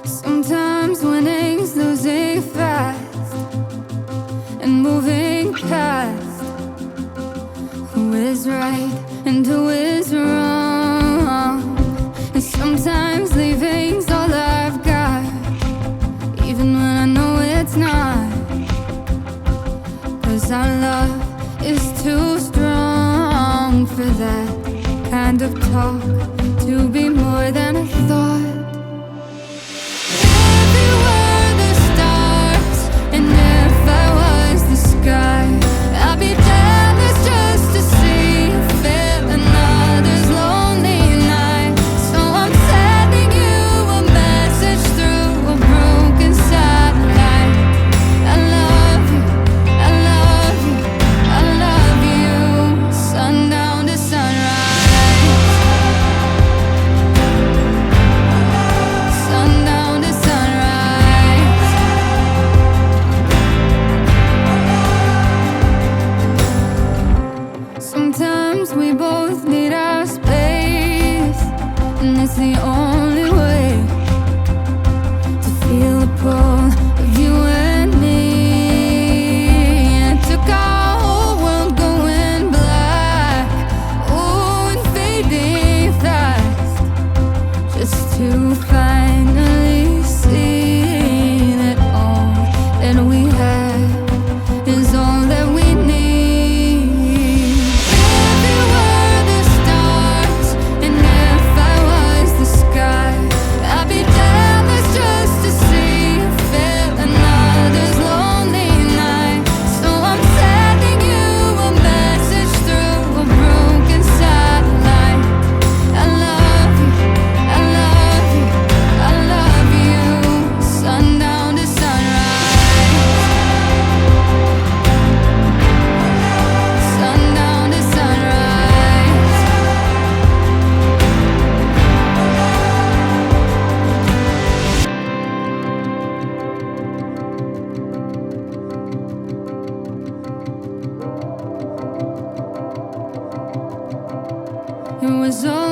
Sometimes winning's losing fast and moving past who is right and who is wrong. And sometimes leaving's all I've got, even when I know it's not. 'Cause our love is too strong for that kind of talk to be more than a thought. If you were the stars and if I was the sky, I'd be jealous just to see you feel another's lonely night. So I'm sending you a message through a broken satellite. I love you, I love you, I love you. Sundown to sunrise, sundown to sunrise. Sometimes we both need our space, and it's the only way to feel the pull of you and me. And it took our whole world going black, oh, and fading fast, just to finally see that all that we have is all that we need. If you were the stars and if I was the sky, I'd be jealous just to see you feel another's lonely night. So I'm sending you a message through a broken satellite. I love you, I love you, I love you. Sundown to sunrise, sundown to sunrise. It was all